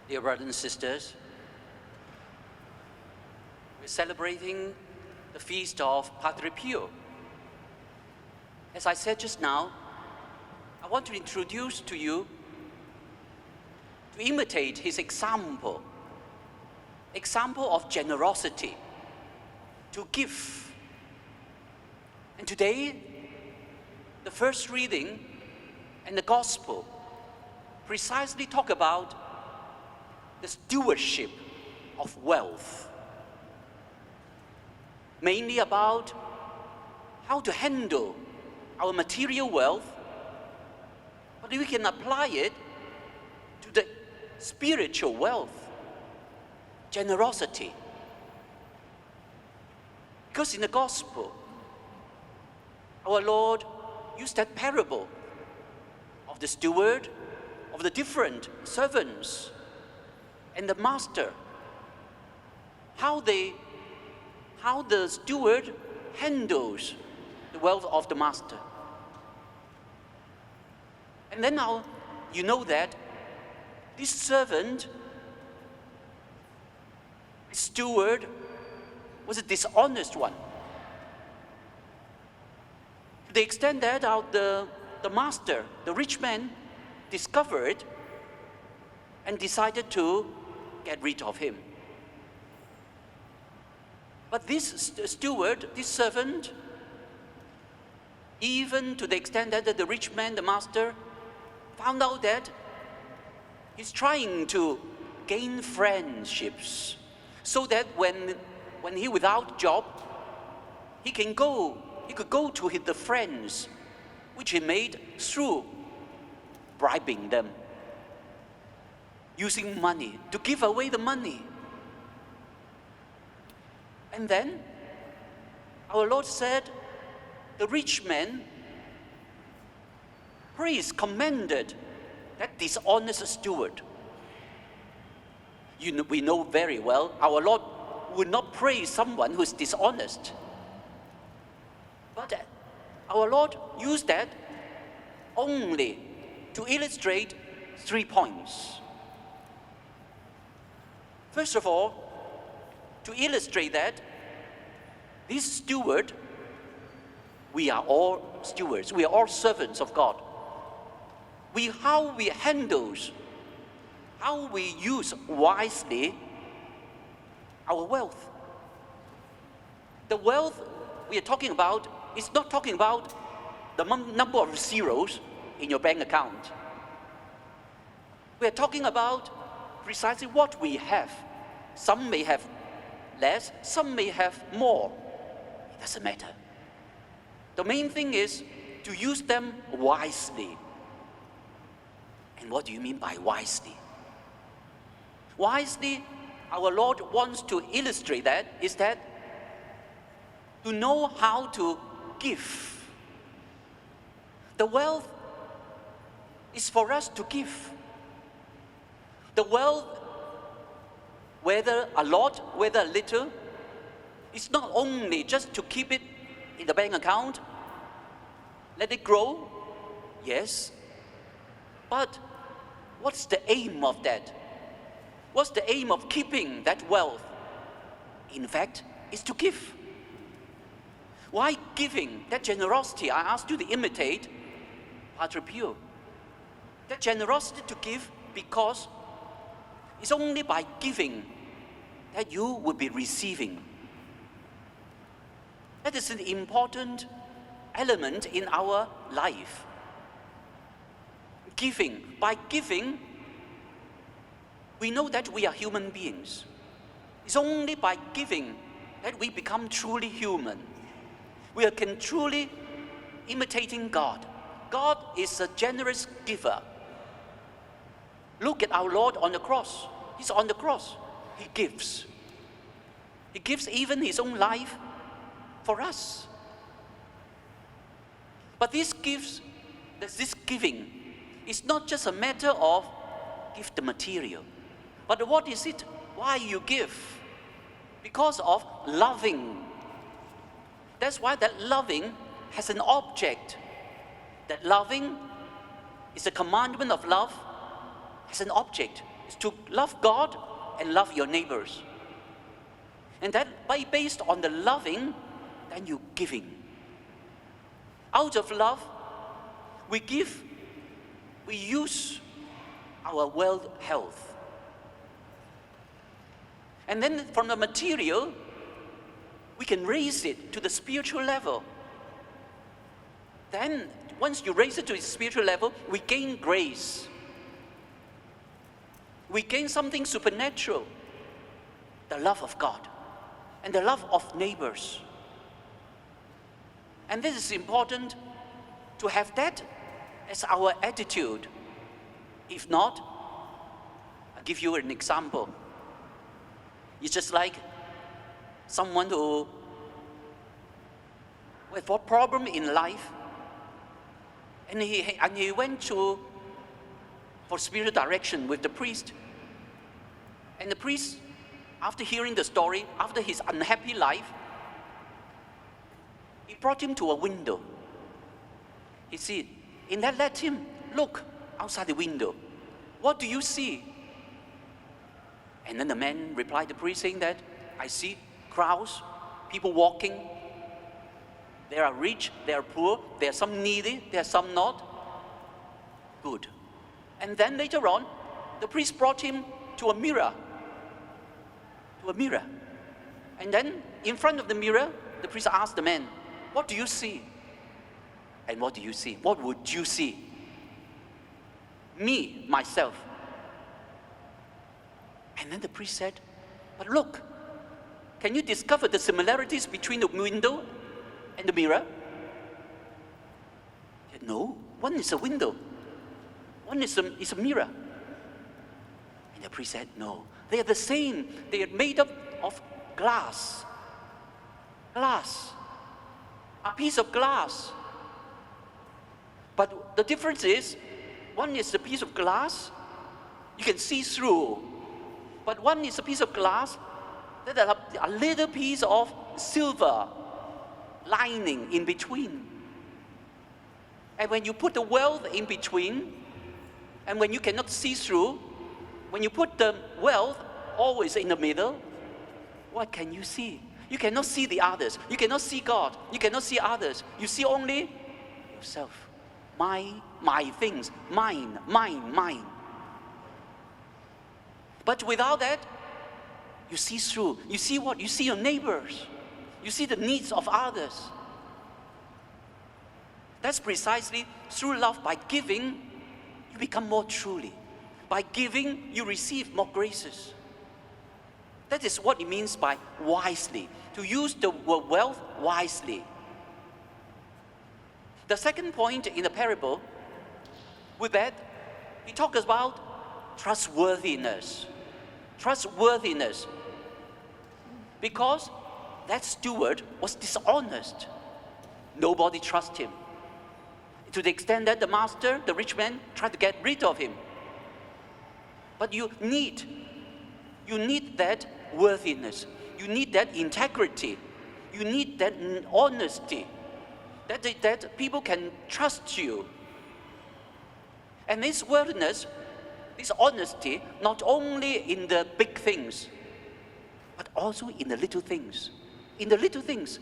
Dear brothers and sisters, we're celebrating the feast of Padre Pio. As I said just now, I want to introduce to you to imitate his example of generosity, to give. And today, the first reading and the gospel precisely talk about the stewardship of wealth, mainly about how to handle our material wealth, but we can apply it to the spiritual wealth, generosity. Because in the gospel, our Lord used that parable of the steward, of the different servants, and the master, how the steward handles the wealth of the master. And then now you know that this servant, this steward, was a dishonest one. To the extent that the master, the rich man, discovered and decided to get rid of him. But this steward, this servant, even to the extent that the rich man, the master, found out that he's trying to gain friendships so that when he without job, he could go to the friends which he made through bribing them, using money to give away the money. And then our Lord said, the rich man commended that dishonest steward. We know very well our Lord would not praise someone who is dishonest. But our Lord used that only to illustrate 3 points. First of all, to illustrate that this steward, we are all stewards, we are all servants of God. How we handle, how we use wisely our wealth. The wealth we are talking about is not talking about the number of zeros in your bank account. We are talking about precisely what we have. Some may have less, some may have more. It doesn't matter. The main thing is to use them wisely. And what do you mean by wisely? Wisely, our Lord wants to illustrate that is that to know how to give. The wealth is for us to give. The wealth, whether a lot, whether a little, it's not only just to keep it in the bank account, let it grow, yes, but what's the aim of that? What's the aim of keeping that wealth? In fact, is to give. Why giving? That generosity, I asked you to imitate Padre Pio. That generosity to give, because it's only by giving that you will be receiving. That is an important element in our life. Giving. By giving, we know that we are human beings. It's only by giving that we become truly human. We can truly imitating God. God is a generous giver. Look at our Lord on the cross. He's on the cross. He gives. He gives even his own life for us. But this giving is not just a matter of give the material. But what is it? Why you give? Because of loving. That's why that loving has an object. That loving is a commandment of love, has an object. is to love God and love your neighbors. And then based on the loving, then you giving. Out of love, we give, we use our well health. And then from the material, we can raise it to the spiritual level. Then, once you raise it to the spiritual level, we gain grace. We gain something supernatural, the love of God and the love of neighbors. And this is important to have that as our attitude. If not, I'll give you an example. It's just like someone who with a problem in life, and he went for spiritual direction with the priest. And the priest, after hearing the story, after his unhappy life, he brought him to a window. He said, and then let him look outside the window. What do you see? And then the man replied to the priest saying that, I see crowds, people walking. There are rich, there are poor, there are some needy, there are some not. Good. And then later on, the priest brought him to a mirror. And then in front of the mirror, the priest asked the man, what do you see? And what do you see? What would you see? Me, myself. And then the priest said, but look, can you discover the similarities between the window and the mirror? He said, no, one is a window, one is a mirror. And the priest said, no, they are the same. They are made up of glass. Glass. A piece of glass. But the difference is, one is a piece of glass you can see through. But one is a piece of glass that has a little piece of silver lining in between. And when you put the wealth in between, and when you cannot see through, when you put the wealth always in the middle, what can you see? You cannot see the others. You cannot see God. You cannot see others. You see only yourself. My things. Mine. But without that, you see through. You see what? You see your neighbors. You see the needs of others. That's precisely through love. By giving, you become more truly. By giving, you receive more graces. That is what it means by wisely, to use the wealth wisely. The second point in the parable, with that, he talks about trustworthiness. Trustworthiness. Because that steward was dishonest. Nobody trusts him. To the extent that the master, the rich man, tried to get rid of him. But you need that worthiness. You need that integrity. You need that honesty. That people can trust you. And this worthiness, this honesty, not only in the big things, but also in the little things. In the little things,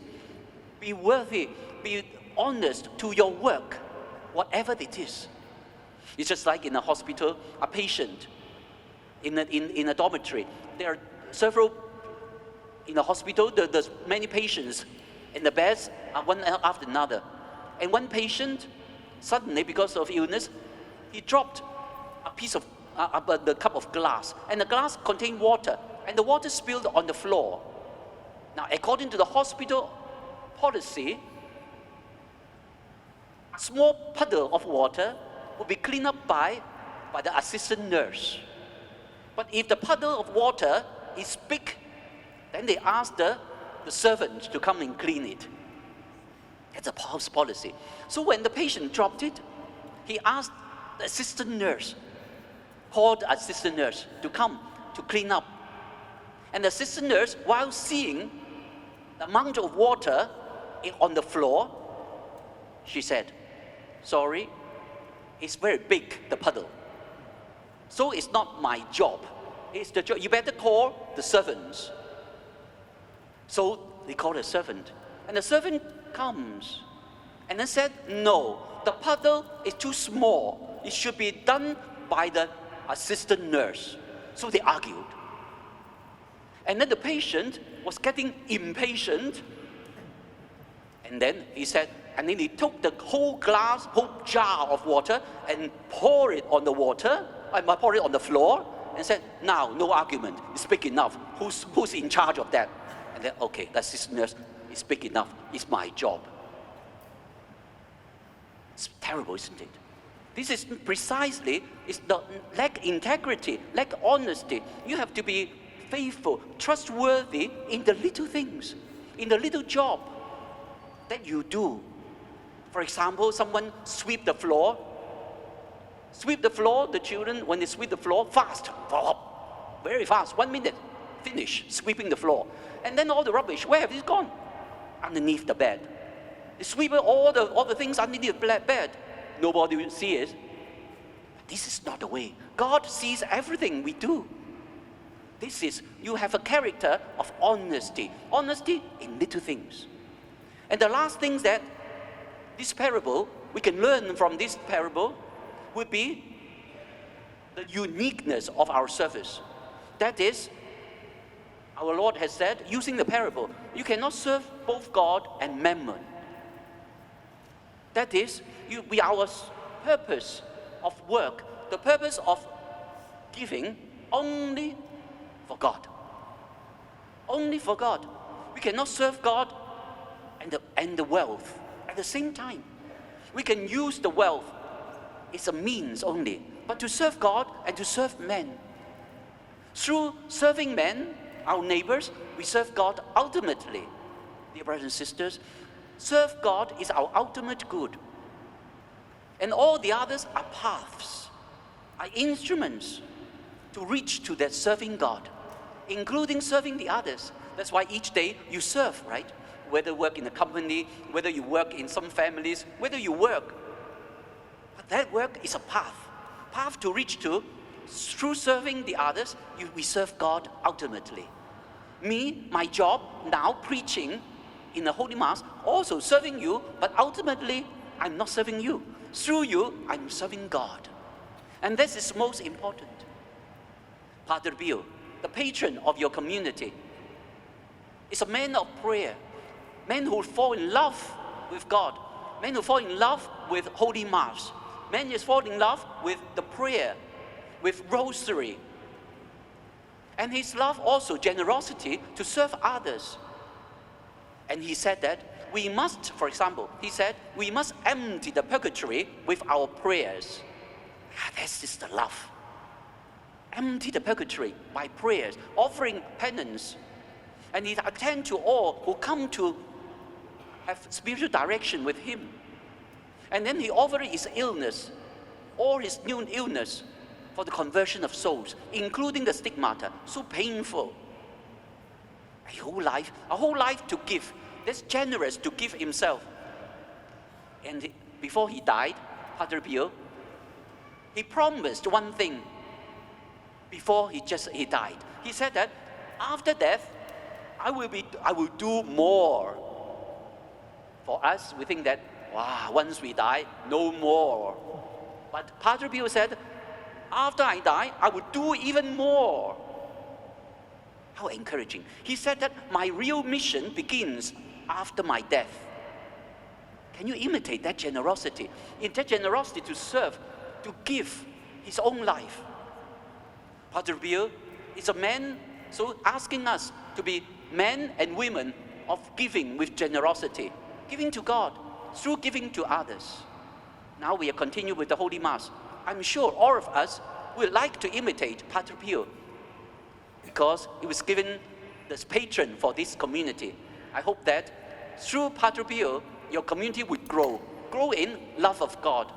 be worthy, be honest to your work, whatever it is. It's just like in a hospital, a patient in a dormitory. There are several, in a hospital, there's many patients, and the beds are one after another. And one patient, suddenly, because of illness, he dropped a piece of, the cup of glass, and the glass contained water, and the water spilled on the floor. Now, according to the hospital policy, a small puddle of water will be cleaned up by the assistant nurse. But if the puddle of water is big, then they ask the servant to come and clean it. That's a house policy. So when the patient dropped it, he asked the assistant nurse, called the assistant nurse to come to clean up. And the assistant nurse, while seeing the amount of water on the floor, she said, sorry, it's very big, the puddle. So it's not my job. It's the job. You better call the servants. So they called a servant. And the servant comes and then said, no, the puddle is too small. It should be done by the assistant nurse. So they argued. And then the patient was getting impatient. And then he said, and then he took the whole jar of water and poured it on the poured it on the floor and said, now, no argument, it's big enough. Who's in charge of that? And then, okay, the assistant nurse, it's big enough, it's my job. It's terrible, isn't it? This is precisely, it's the lack integrity, lack honesty. You have to be faithful, trustworthy in the little things, in the little job that you do. For example, someone sweep the floor, the children, when they sweep the floor, fast, very fast, 1 minute, finish sweeping the floor. And then all the rubbish, where have it gone? Underneath the bed. They sweep all the things underneath the bed. Nobody will see it. This is not the way. God sees everything we do. This is, you have a character of honesty. Honesty in little things. And the last thing that this parable, we can learn from this parable, would be the uniqueness of our service. That is, our Lord has said, using the parable, you cannot serve both God and mammon. That is, our purpose of work, the purpose of giving, only for God. Only for God. We cannot serve God and the wealth at the same time. We can use the wealth. It's a means only. But to serve God and to serve men. Through serving men, our neighbors, we serve God ultimately. Dear brothers and sisters, serve God is our ultimate good. And all the others are paths, are instruments to reach to that serving God, including serving the others. That's why each day you serve, right? Whether you work in a company, whether you work in some families, whether you work. But that work is a path to reach to. Through serving the others, we serve God ultimately. Me, my job, now preaching in the Holy Mass, also serving you, but ultimately, I'm not serving you. Through you, I'm serving God. And this is most important. Padre Pio, the patron of your community, is a man of prayer, man who fall in love with God, man who fall in love with Holy Mass, man who fall in love with the prayer, with rosary. And his love also generosity to serve others. And he said that we must, for example, he said, we must empty the purgatory with our prayers. This is the love. Empty the purgatory by prayers, offering penance. And he attend to all who come to have spiritual direction with him. And then he offered his illness, all his new illness, for the conversion of souls, including the stigmata, so painful. A whole life to give. That's generous to give himself. And before he died, Padre Pio, he promised one thing before he died. He said that after death, I will do more. For us, we think that, wow, once we die, no more. But Padre Pio said, after I die, I will do even more. How encouraging. He said that my real mission begins after my death. Can you imitate that generosity? In that generosity to serve, to give his own life. Padre Pio is a man, so asking us to be men and women of giving with generosity, giving to God, through giving to others. Now we are continuing with the Holy Mass. I'm sure all of us would like to imitate Padre Pio because he was given this patron for this community. I hope that through Padre Pio, your community would grow in love of God,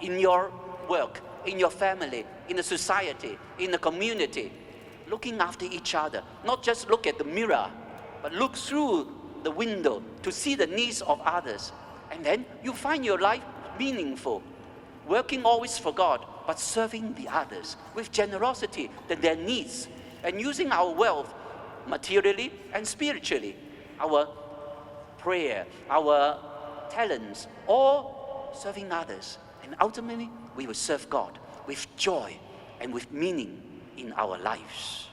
in your work, in your family, in the society, in the community, looking after each other. Not just look at the mirror, but look through the window to see the needs of others. And then you find your life meaningful, working always for God, but serving the others with generosity, their needs, and using our wealth materially and spiritually, our prayer, our talents, all serving others. And ultimately, we will serve God with joy and with meaning in our lives.